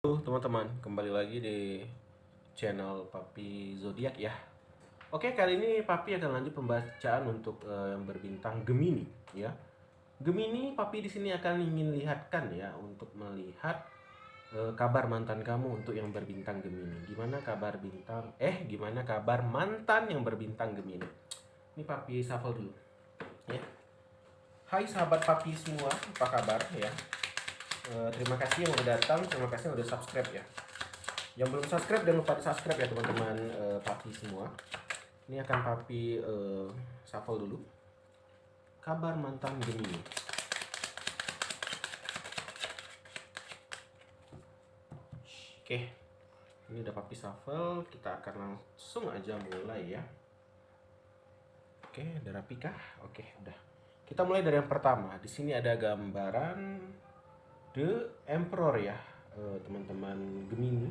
Halo teman-teman, kembali lagi di channel Papi Zodiak ya. Oke, kali ini Papi akan lanjut pembacaan untuk yang berbintang Gemini ya. Gemini, Papi di sini akan ingin lihatkan ya untuk melihat kabar mantan kamu untuk yang berbintang Gemini. Gimana kabar gimana kabar mantan yang berbintang Gemini? Ini Papi shuffle dulu ya. Hai sahabat Papi semua, apa kabar ya? Terima kasih yang udah datang, terima kasih yang udah subscribe ya. Yang belum subscribe jangan lupa di subscribe ya teman-teman Papi semua. Ini akan Papi shuffle dulu. Kabar mantan Gemini. Oke, ini udah Papi shuffle. Kita akan langsung aja mulai ya. Oke, udah rapi kah? Oke, udah. Kita mulai dari yang pertama. Di sini ada gambaran The Emperor ya, teman-teman Gemini.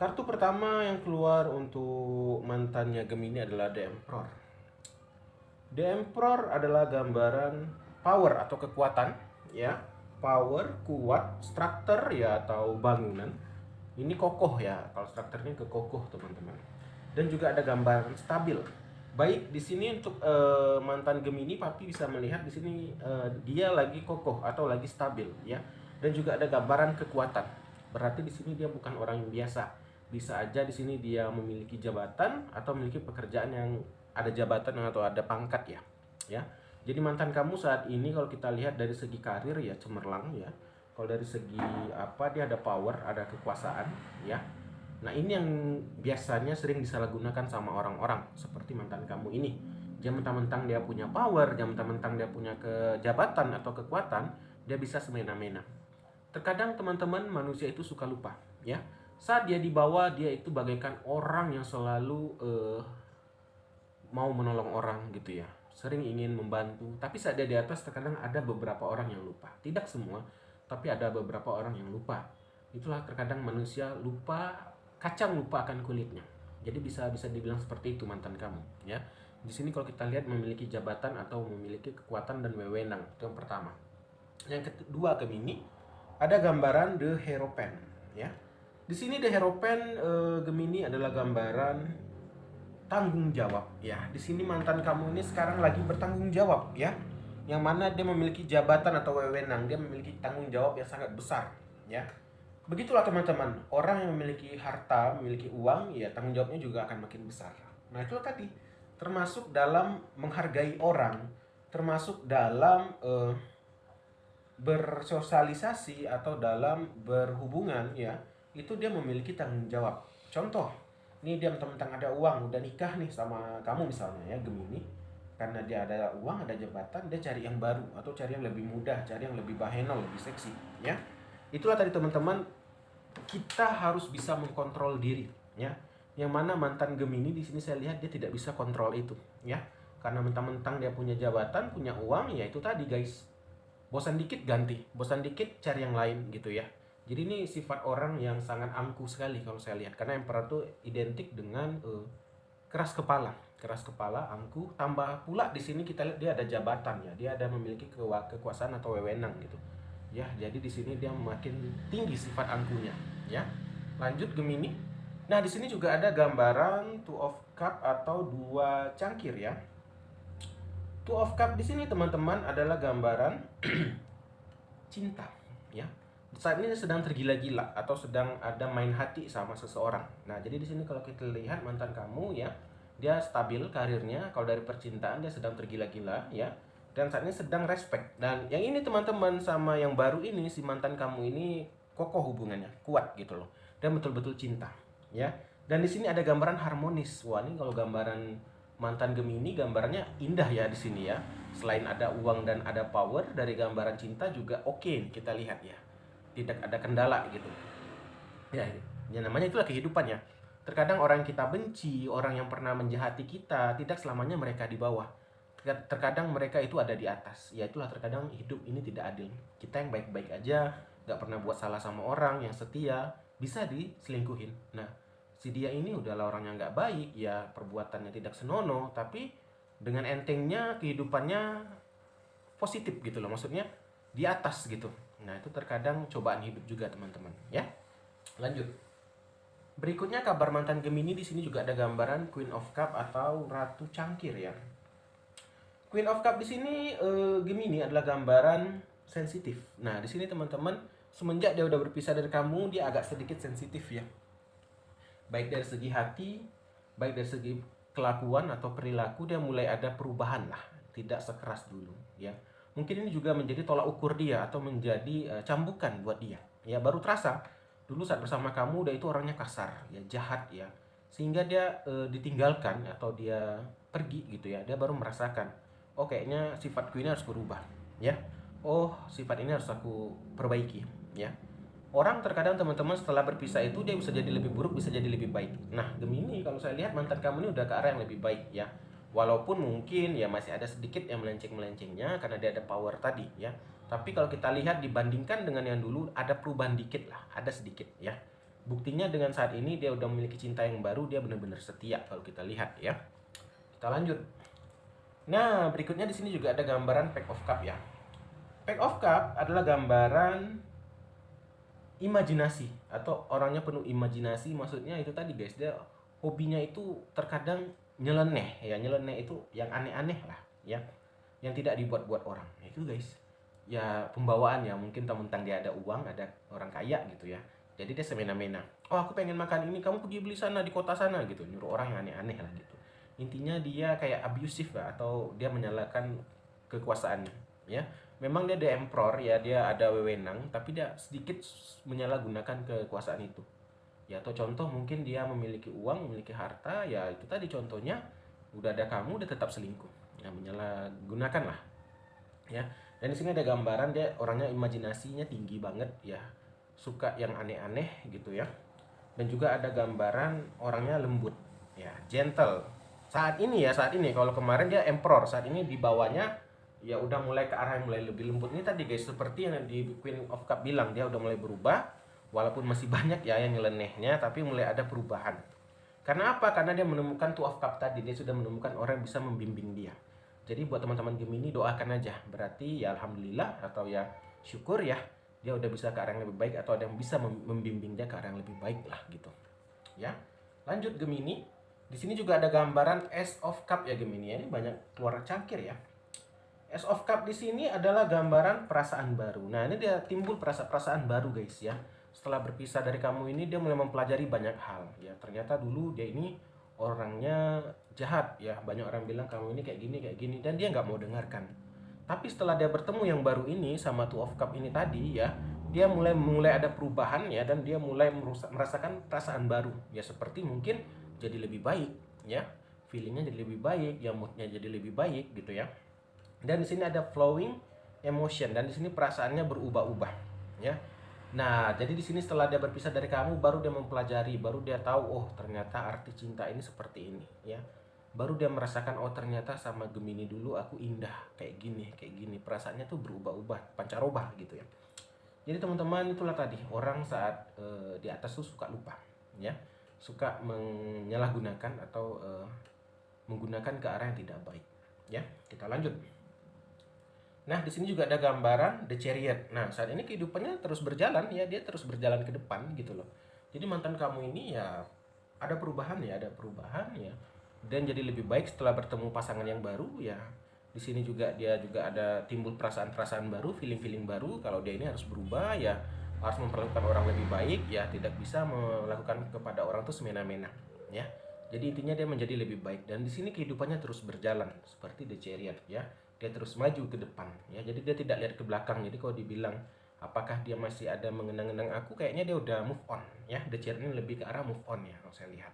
Kartu pertama yang keluar untuk mantannya Gemini adalah The Emperor. The Emperor adalah gambaran power atau kekuatan ya. Power, kuat, struktur ya atau bangunan. Ini kokoh ya, kalau strukturnya kekokoh teman-teman. Dan juga ada gambaran stabil. Baik, di sini untuk mantan Gemini, Papi bisa melihat di sini dia lagi kokoh atau lagi stabil ya. Dan juga ada gambaran kekuatan. Berarti di sini dia bukan orang yang biasa. Bisa aja di sini dia memiliki jabatan atau memiliki pekerjaan yang ada jabatan atau ada pangkat ya. Ya. Jadi mantan kamu saat ini kalau kita lihat dari segi karir ya cemerlang ya. Kalau dari segi apa dia ada power, ada kekuasaan ya. Nah ini yang biasanya sering disalahgunakan sama orang-orang seperti mantan kamu ini. Dia mentang-mentang dia punya power, dia mentang-mentang dia punya kejabatan atau kekuatan, dia bisa semena-mena. Terkadang teman-teman manusia itu suka lupa ya. Saat dia di bawah dia itu bagaikan orang yang selalu mau menolong orang gitu ya. Sering ingin membantu, tapi saat dia di atas terkadang ada beberapa orang yang lupa. Tidak semua, tapi ada beberapa orang yang lupa. Itulah terkadang manusia lupa, kacang lupa akan kulitnya. Jadi bisa dibilang seperti itu mantan kamu ya. Di sini kalau kita lihat memiliki jabatan atau memiliki kekuatan dan wewenang, itu yang pertama. Yang kedua Gemini, ada gambaran The Hierophant ya. Di sini The Hierophant Gemini adalah gambaran tanggung jawab ya. Di sini mantan kamu ini sekarang lagi bertanggung jawab ya. Yang mana dia memiliki jabatan atau wewenang, dia memiliki tanggung jawab yang sangat besar ya. Begitulah teman-teman, orang yang memiliki harta, memiliki uang, ya tanggung jawabnya juga akan makin besar. Nah itu tadi, termasuk dalam menghargai orang, termasuk dalam bersosialisasi atau dalam berhubungan ya, itu dia memiliki tanggung jawab. Contoh, ini dia mentang-mentang ada uang, udah nikah nih sama kamu misalnya ya Gemini, karena dia ada uang, ada jabatan, dia cari yang baru atau cari yang lebih mudah, cari yang lebih bahenol, lebih seksi ya. Itulah tadi teman-teman, kita harus bisa mengkontrol diri ya. Yang mana mantan Gemini di sini saya lihat dia tidak bisa kontrol itu ya. Karena mentang-mentang dia punya jabatan, punya uang, ya itu tadi guys. Bosan dikit ganti, bosan dikit cari yang lain gitu ya. Jadi ini sifat orang yang sangat angkuh sekali kalau saya lihat. Karena Emperor itu identik dengan keras kepala, angkuh. Tambah pula di sini kita lihat dia ada jabatan ya, dia ada memiliki kekuasaan atau wewenang gitu ya. Jadi di sini dia makin tinggi sifat angkuhnya ya. Lanjut Gemini. Nah di sini juga ada gambaran Two of Cup atau dua cangkir ya. Two of Cup di sini teman-teman adalah gambaran cinta ya. Saat ini sedang tergila-gila atau sedang ada main hati sama seseorang. Nah jadi di sini kalau kita lihat mantan kamu ya, dia stabil karirnya. Kalau dari percintaan dia sedang tergila-gila ya, dan saat ini sedang respect. Dan yang ini teman-teman sama yang baru ini, si mantan kamu ini kokoh hubungannya, kuat gitu loh, dan betul-betul cinta ya. Dan di sini ada gambaran harmonis. Wah ini kalau gambaran mantan Gemini gambarnya indah ya di sini ya. Selain ada uang dan ada power, dari gambaran cinta juga oke kita lihat ya, tidak ada kendala gitu ya. Ya namanya itulah kehidupan ya. Terkadang orang yang kita benci, orang yang pernah menjahati kita, tidak selamanya mereka di bawah. Terkadang mereka itu ada di atas. Ya itulah terkadang hidup ini tidak adil. Kita yang baik-baik aja, gak pernah buat salah sama orang, yang setia, bisa diselingkuhin. Nah si dia ini udahlah orang yang gak baik ya, perbuatannya tidak senonoh, tapi dengan entengnya kehidupannya positif gitu loh, maksudnya di atas gitu. Nah, itu terkadang cobaan hidup juga, teman-teman, ya. Lanjut. Berikutnya kabar mantan Gemini, di sini juga ada gambaran Queen of Cup atau Ratu Cangkir ya. Queen of Cup di sini Gemini adalah gambaran sensitif. Nah, di sini teman-teman, semenjak dia udah berpisah dari kamu, dia agak sedikit sensitif ya. Baik dari segi hati, baik dari segi kelakuan atau perilaku, dia mulai ada perubahan lah, tidak sekeras dulu ya. Mungkin ini juga menjadi tolak ukur dia atau menjadi cambukan buat dia. Ya, baru terasa dulu saat bersama kamu dia itu orangnya kasar, ya, jahat ya. Sehingga dia ditinggalkan atau dia pergi gitu ya. Dia baru merasakan, oh kayaknya sifatku ini harus berubah ya. Oh, sifat ini harus aku perbaiki ya. Orang terkadang teman-teman setelah berpisah itu dia bisa jadi lebih buruk, bisa jadi lebih baik. Nah, Gemini kalau saya lihat mantan kamu ini udah ke arah yang lebih baik ya. Walaupun mungkin ya masih ada sedikit yang melenceng-melencengnya karena dia ada power tadi ya. Tapi kalau kita lihat dibandingkan dengan yang dulu ada perubahan dikit lah, ada sedikit ya. Buktinya dengan saat ini dia udah memiliki cinta yang baru, dia benar-benar setia kalau kita lihat ya. Kita lanjut. Nah, berikutnya di sini juga ada gambaran Pack of Cup ya. Pack of Cup adalah gambaran imajinasi atau orangnya penuh imajinasi. Maksudnya itu tadi guys, dia hobinya itu terkadang nyeleneh ya. Nyeleneh itu yang aneh-aneh lah ya, yang tidak dibuat-buat orang. Nah, itu guys ya, pembawaan ya, mungkin mentang dia ada uang, ada orang kaya gitu ya, jadi dia semena-mena. Oh, aku pengen makan ini, kamu pergi beli sana di kota sana gitu, nyuruh orang yang aneh-aneh lah gitu. Intinya dia kayak abusif lah, atau dia menyalahkan kekuasaannya ya. Memang dia ada emperor ya, dia ada wewenang, tapi dia sedikit menyalahgunakan kekuasaan itu ya. Atau contoh mungkin dia memiliki uang, memiliki harta ya, itu tadi contohnya, udah ada kamu udah tetap selingkuh ya, menyalahgunakan lah ya. Dan di sini ada gambaran dia orangnya imajinasinya tinggi banget ya, suka yang aneh-aneh gitu ya. Dan juga ada gambaran orangnya lembut ya, gentle. Saat ini ya, saat ini kalau kemarin dia emperor, saat ini di bawahnya ya udah mulai ke arah yang mulai lebih lembut. Ini tadi guys, seperti yang di Queen of Cup bilang, dia udah mulai berubah. Walaupun masih banyak ya yang nyelenehnya, tapi mulai ada perubahan. Karena apa? Karena dia menemukan Two of Cup tadi, dia sudah menemukan orang yang bisa membimbing dia. Jadi buat teman-teman Gemini, doakan aja. Berarti ya alhamdulillah atau ya syukur ya, dia udah bisa ke arah yang lebih baik, atau ada yang bisa membimbing dia ke arah yang lebih baik lah gitu. Ya. Lanjut Gemini. Di sini juga ada gambaran Ace of Cup ya Gemini ya. Ini banyak keluar cangkir ya. Ace of Cup di sini adalah gambaran perasaan baru. Nah, ini dia timbul perasaan baru guys ya. Setelah berpisah dari kamu ini, dia mulai mempelajari banyak hal ya. Ternyata dulu dia ini orangnya jahat ya. Banyak orang bilang kamu ini kayak gini dan dia nggak mau dengarkan. Tapi setelah dia bertemu yang baru ini sama Two of Cup ini tadi ya, dia mulai ada perubahan ya, dan dia mulai merasakan perasaan baru ya, seperti mungkin jadi lebih baik ya. Feelingnya jadi lebih baik ya, moodnya jadi lebih baik gitu ya. Dan di sini ada flowing emotion, dan di sini perasaannya berubah-ubah ya. Nah, jadi di sini setelah dia berpisah dari kamu, baru dia mempelajari, baru dia tahu, oh ternyata arti cinta ini seperti ini ya. Baru dia merasakan, oh ternyata sama Gemini dulu aku indah kayak gini, perasaannya tuh berubah-ubah, pancaroba gitu ya. Jadi teman-teman, itulah tadi, orang saat di atas tuh suka lupa ya, suka menyalahgunakan atau menggunakan ke arah yang tidak baik ya. Kita lanjut. Nah, di sini juga ada gambaran The Chariot. Nah, saat ini kehidupannya terus berjalan ya, dia terus berjalan ke depan gitu loh. Jadi mantan kamu ini ya ada perubahan ya, dan jadi lebih baik setelah bertemu pasangan yang baru ya. Di sini juga dia juga ada timbul perasaan-perasaan baru, feeling-feeling baru kalau dia ini harus berubah ya, harus memperlakukan orang lebih baik ya, tidak bisa melakukan kepada orang tuh semena-mena ya. Jadi intinya dia menjadi lebih baik, dan di sini kehidupannya terus berjalan seperti The Chariot ya. Dia terus maju ke depan ya, jadi dia tidak lihat ke belakang. Jadi kalau dibilang apakah dia masih ada mengenang-enang aku, kayaknya dia udah move on ya. The Chariot ini lebih ke arah move on ya, kalau saya lihat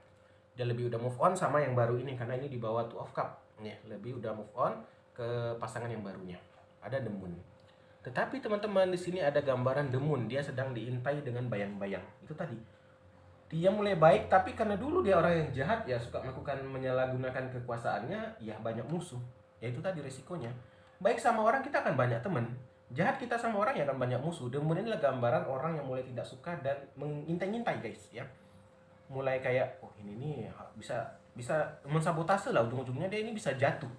dia lebih udah move on sama yang baru ini, karena ini di bawah Two of Cup ya, lebih udah move on ke pasangan yang barunya. Ada The Moon. Tetapi teman-teman, di sini ada gambaran The Moon, dia sedang diintai dengan bayang-bayang. Itu tadi, dia mulai baik, tapi karena dulu dia orang yang jahat ya, suka melakukan menyalahgunakan kekuasaannya ya, banyak musuh. Ya itu tadi resikonya. Baik sama orang kita akan banyak teman, jahat kita sama orang ya akan banyak musuh. The Moon inilah gambaran orang yang mulai tidak suka dan mengintai-intai guys ya. Mulai kayak, oh ini nih bisa mensabotase lah, ujung-ujungnya dia ini bisa jatuh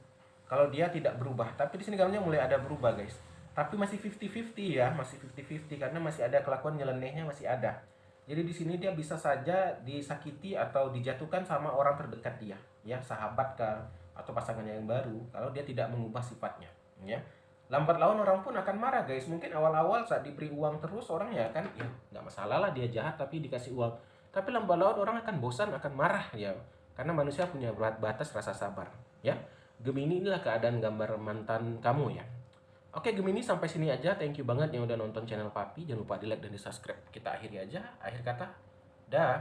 kalau dia tidak berubah. Tapi di sini gambarnya mulai ada berubah guys. Tapi masih 50-50 ya, masih 50-50 karena masih ada kelakuan nyelenehnya masih ada. Jadi di sini dia bisa saja disakiti atau dijatuhkan sama orang terdekat dia, ya sahabat kah atau pasangannya yang baru kalau dia tidak mengubah sifatnya, ya. Lambat laun orang pun akan marah guys. Mungkin awal-awal saat diberi uang terus orang ya kan, ya nggak masalah lah dia jahat tapi dikasih uang. Tapi lambat laun orang akan bosan, akan marah ya. Karena manusia punya batas rasa sabar, ya. Gemini inilah keadaan gambar mantan kamu ya. Oke Gemini sampai sini aja. Thank you banget yang udah nonton channel Papi. Jangan lupa di like dan di subscribe. Kita akhiri aja. Akhir kata, dah.